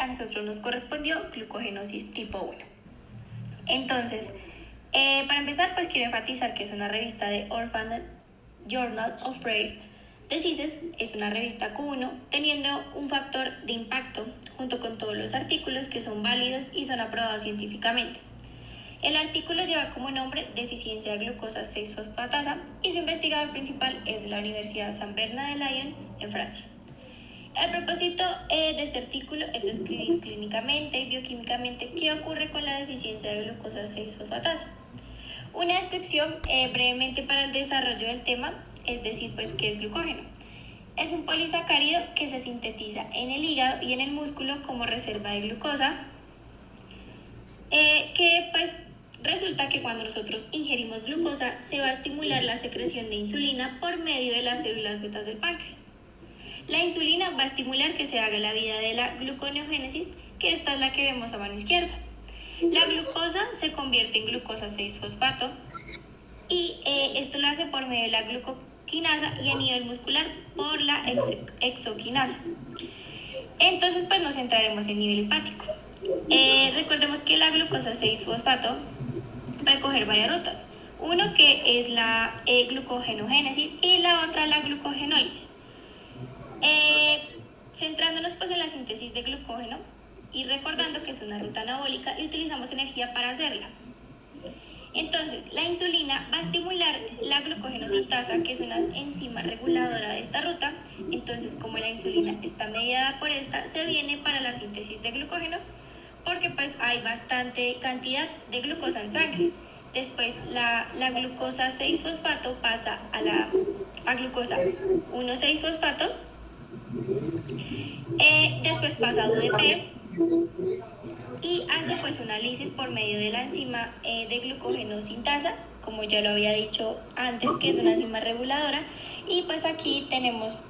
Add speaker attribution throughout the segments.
Speaker 1: a nosotros nos correspondió glucogénosis tipo 1. Entonces, para empezar, pues quiero enfatizar que es una revista de Orphan Journal of Rare Diseases, es una revista Q1, teniendo un factor de impacto junto con todos los artículos que son válidos y son aprobados científicamente. El artículo lleva como nombre deficiencia de glucosa 6-fosfatasa y su investigador principal es de la Universidad San Bernard de Lyon en Francia. El propósito de este artículo es describir clínicamente y bioquímicamente qué ocurre con la deficiencia de glucosa 6-fosfatasa. Una descripción brevemente para el desarrollo del tema, es decir, pues qué es glucógeno. Es un polisacárido que se sintetiza en el hígado y en el músculo como reserva de glucosa, que pues resulta que cuando nosotros ingerimos glucosa se va a estimular la secreción de insulina por medio de las células betas del páncreas. La insulina va a estimular que se haga la vía de la gluconeogénesis, que esta es la que vemos a mano izquierda. La glucosa se convierte en glucosa 6-fosfato y esto lo hace por medio de la glucoquinasa y a nivel muscular por la exoquinasa. Entonces pues nos centraremos en nivel hepático. Recordemos que la glucosa 6-fosfato va a coger varias rutas. Uno que es la glucogenogénesis y la otra la glucogenólisis. Centrándonos pues en la síntesis de glucógeno y recordando que es una ruta anabólica y utilizamos energía para hacerla. Entonces, la insulina va a estimular la glucogenosintasa, que es una enzima reguladora de esta ruta. Entonces, como la insulina está mediada por esta, se viene para la síntesis de glucógeno porque pues hay bastante cantidad de glucosa en sangre. Después la glucosa 6-fosfato pasa a glucosa 1,6-fosfato. Después pasa a UDP y hace pues una lisis por medio de la enzima de glucogenosintasa, como ya lo había dicho antes, que es una enzima reguladora, y pues aquí tenemos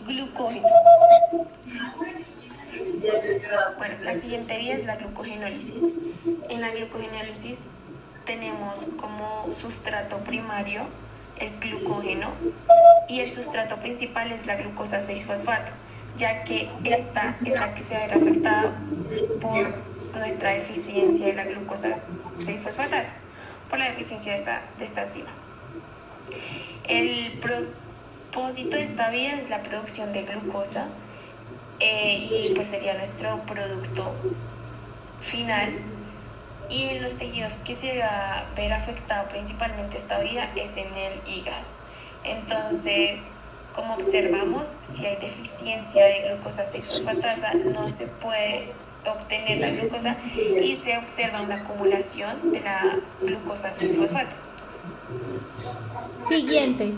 Speaker 1: glucógeno.
Speaker 2: Bueno, la siguiente vía es la glucogenólisis. En la glucogenólisis tenemos como sustrato primario el glucógeno y el sustrato principal es la glucosa 6-fosfato, ya que esta es la que se va a ver afectada por nuestra deficiencia de la glucosa 6-fosfatasa, por la deficiencia de esta enzima. El propósito de esta vía es la producción de glucosa y pues sería nuestro producto final. Y en los tejidos que se va a ver afectado principalmente esta vía es en el hígado. Entonces, como observamos, si hay deficiencia de glucosa 6-fosfatasa, no se puede obtener la glucosa y se observa una acumulación de la glucosa 6-fosfato.
Speaker 3: Siguiente.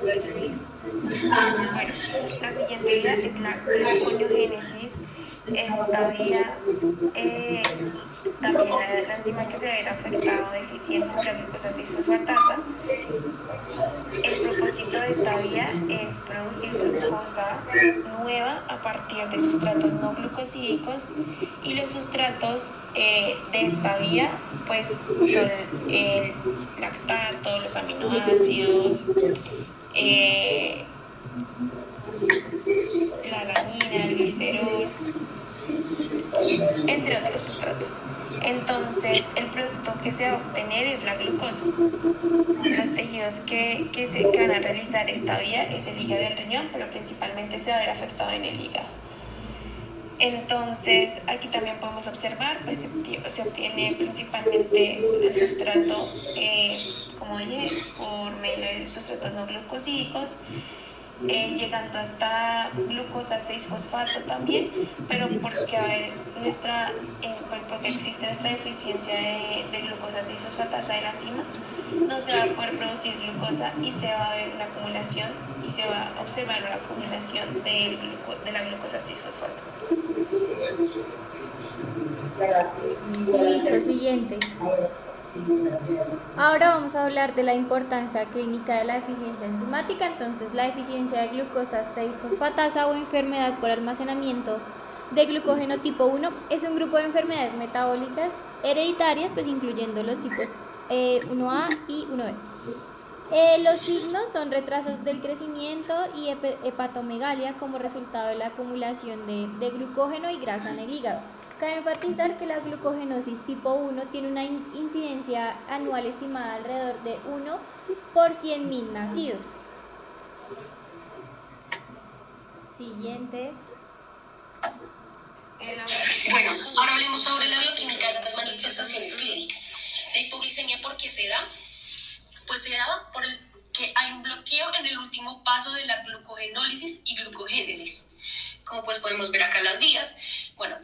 Speaker 2: Bueno, la siguiente vía es la gluconeogénesis. Esta vía también la enzima que se va a ver afectado deficiente es la glucosa 6-fosfatasa. El propósito de esta vía es producir glucosa nueva a partir de sustratos no glucosídicos, y los sustratos de esta vía pues son el lactato, los aminoácidos, la alanina, el glicerol, entre otros sustratos. Entonces, el producto que se va a obtener es la glucosa. Los tejidos que van a realizar esta vía es el hígado y el riñón, pero principalmente se va a ver afectado en el hígado. Entonces, aquí también podemos observar, pues se obtiene principalmente el sustrato, como dije, por medio de sustratos no glucosídicos, llegando hasta glucosa 6-fosfato también, pero porque existe nuestra deficiencia de glucosa 6-fosfatasa de la enzima, no se va a poder producir glucosa y se va a ver una acumulación y se va a observar una acumulación de la glucosa 6-fosfato.
Speaker 3: Listo, siguiente. Ahora vamos a hablar de la importancia clínica de la deficiencia enzimática. Entonces, la deficiencia de glucosa 6-fosfatasa o enfermedad por almacenamiento de glucógeno tipo 1 es un grupo de enfermedades metabólicas hereditarias, pues incluyendo los tipos 1A y 1B. Los signos son retrasos del crecimiento y hepatomegalia como resultado de la acumulación de glucógeno y grasa en el hígado. Cabe enfatizar que la glucogenosis tipo 1 tiene una incidencia anual estimada alrededor de 1 por 100.000 nacidos. Siguiente.
Speaker 4: Bueno, ahora hablemos sobre la bioquímica de las manifestaciones clínicas. La hipoglicemia, ¿por qué se da? Pues se da porque hay un bloqueo en el último paso de la glucogenólisis y glucogénesis. Como pues podemos ver acá las vías. Bueno,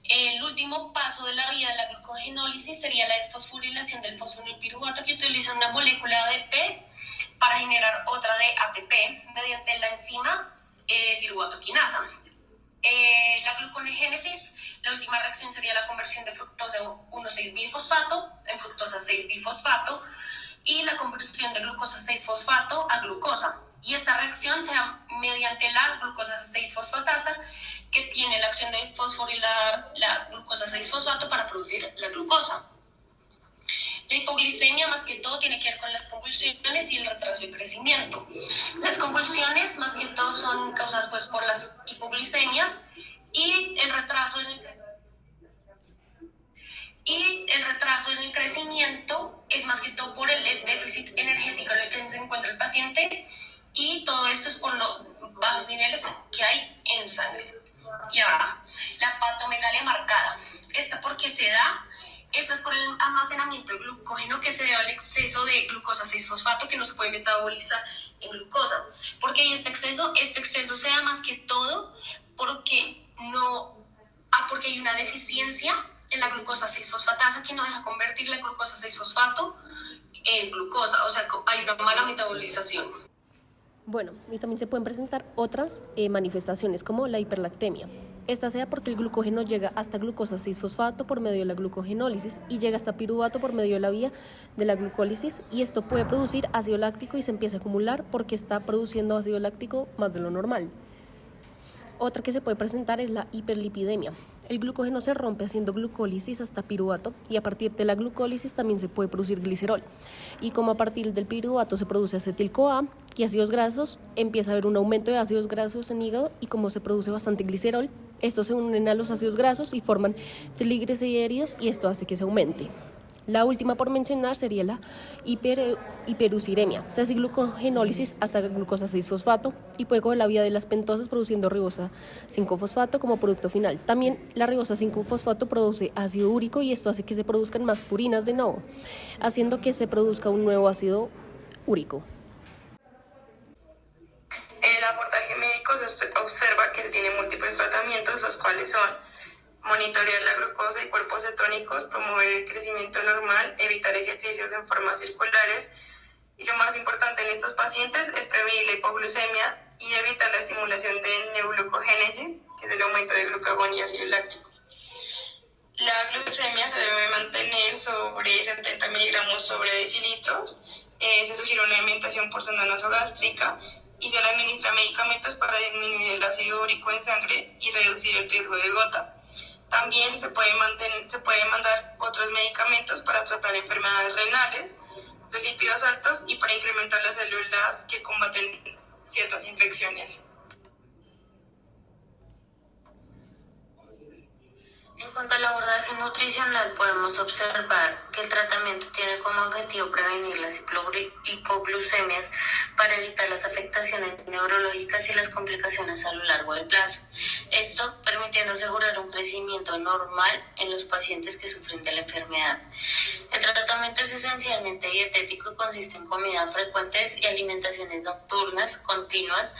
Speaker 4: el último paso de la vía de la glucogenólisis sería la desfosforilación del fosfonilpiruvato, que utiliza una molécula de ADP para generar otra de ATP mediante la enzima piruvato quinasa. La gluconegénesis, la última reacción sería la conversión de fructosa 1,6-bifosfato en fructosa 6-bifosfato y la conversión de glucosa 6-fosfato a glucosa. Y esta reacción se da mediante la glucosa 6-fosfatasa, que tiene la acción de fosforilar la glucosa 6-fosfato para producir la glucosa. La hipoglicemia más que todo tiene que ver con las convulsiones y el retraso de crecimiento. Las convulsiones más que todo son causadas pues por las hipoglicemias y el retraso en el crecimiento es más que todo por el déficit energético en el que se encuentra el paciente, y todo esto es por los bajos niveles que hay en sangre. Y ahora, la hepatomegalia marcada. ¿Esta por qué se da? Esta es por el almacenamiento de glucógeno que se debe al exceso de glucosa 6-fosfato que no se puede metabolizar en glucosa. ¿Por qué hay este exceso? Este exceso se da más que todo porque hay una deficiencia en la glucosa 6-fosfatasa que no deja convertir la glucosa 6-fosfato en glucosa, o sea, hay una mala metabolización.
Speaker 5: Bueno, y también se pueden presentar otras manifestaciones como la hiperlactemia. Esta se da porque el glucógeno llega hasta glucosa 6-fosfato por medio de la glucogenólisis y llega hasta piruvato por medio de la vía de la glucólisis, y esto puede producir ácido láctico y se empieza a acumular porque está produciendo ácido láctico más de lo normal. Otra que se puede presentar es la hiperlipidemia. El glucógeno se rompe haciendo glucólisis hasta piruvato, y a partir de la glucólisis también se puede producir glicerol. Y como a partir del piruvato se produce acetil-CoA y ácidos grasos, empieza a haber un aumento de ácidos grasos en hígado, y como se produce bastante glicerol, estos se unen a los ácidos grasos y forman triglicéridos, y esto hace que se aumente. La última por mencionar sería la hiperuricemia. Se hace glucogenólisis hasta glucosa 6-fosfato y puede coger la vía de las pentosas produciendo ribosa 5-fosfato como producto final. También la ribosa 5-fosfato produce ácido úrico, y esto hace que se produzcan más purinas de nuevo, haciendo que se produzca un nuevo ácido úrico.
Speaker 6: En el abordaje médico se observa que tiene múltiples tratamientos, los cuales son monitorear la glucosa y cuerpos cetónicos, promover el crecimiento normal, evitar ejercicios en formas circulares, y lo más importante en estos pacientes es prevenir la hipoglucemia y evitar la estimulación de neoglucogénesis, que es el aumento de glucagón y ácido láctico. La glucemia se debe mantener sobre 70 miligramos sobre decilitros. Se sugiere una alimentación por sonda nasogástrica y se le administra medicamentos para disminuir el ácido úrico en sangre y reducir el riesgo de gota. También se puede mandar otros medicamentos para tratar enfermedades renales, los lípidos altos y para incrementar las células que combaten ciertas infecciones.
Speaker 7: En cuanto al abordaje nutricional, podemos observar que el tratamiento tiene como objetivo prevenir las hipoglucemias para evitar las afectaciones neurológicas y las complicaciones a lo largo del plazo. Esto permitiendo asegurar un crecimiento normal en los pacientes que sufren de la enfermedad. El tratamiento es esencialmente dietético y consiste en comidas frecuentes y alimentaciones nocturnas continuas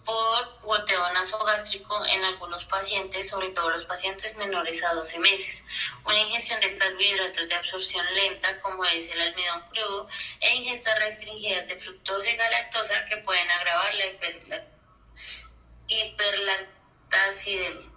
Speaker 7: por goteo nasogástrico en algunos pacientes, sobre todo los pacientes menores a 12 meses. Una ingestión de carbohidratos de absorción lenta, como es el almidón crudo, e ingestas restringidas de fructosa y galactosa que pueden agravar la hiperlactacidemia.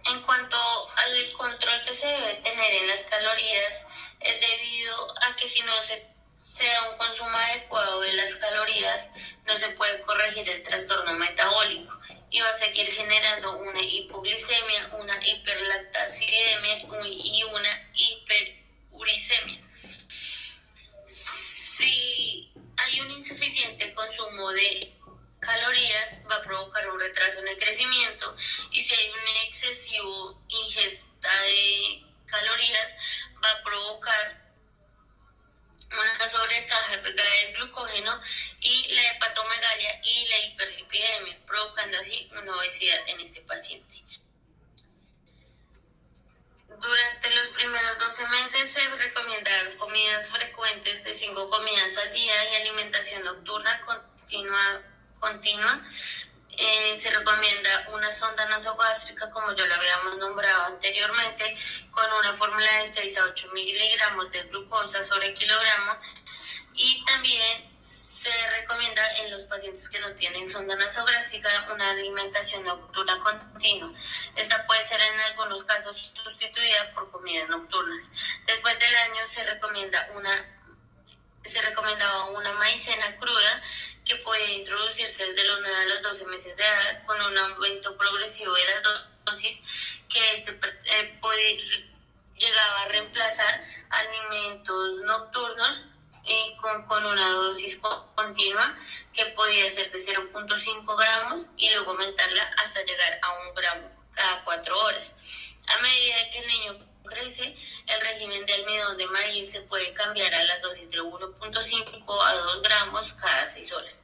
Speaker 7: En cuanto al control que se debe tener en las calorías, es debido a que si no se da un consumo adecuado de las calorías, no se puede corregir el trastorno metabólico y va a seguir generando una hipoglicemia, una hiperlactacidemia y una hiperuricemia. Si hay un insuficiente consumo de calorías, va a provocar un retraso en el crecimiento, y si hay una excesiva ingesta de calorías, va a provocar una sobrecarga del glucógeno y la hepatomegalia y la hiperlipidemia, provocando así una obesidad en este paciente. Durante los primeros 12 meses se recomendaron comidas frecuentes de 5 comidas al día y alimentación nocturna continua. Se recomienda una sonda nasogástrica, como ya lo habíamos nombrado anteriormente, con una fórmula de 6 a 8 miligramos de glucosa sobre kilogramo, y también se recomienda en los pacientes que no tienen sonda nasogástrica una alimentación nocturna continua. Esta puede ser en algunos casos sustituida por comidas nocturnas. Después del año se recomendaba una maicena cruda que puede introducirse desde los 9 a los 12 meses de edad, con un aumento progresivo de las dosis, que llegaba a reemplazar alimentos nocturnos y con una dosis continua que podía ser de 0.5 gramos y luego aumentarla hasta llegar a 1 gramo cada 4 horas. A medida que el niño crece, el régimen de almidón de maíz se puede cambiar a las dosis de 1.5 a 2 gramos cada 6 horas.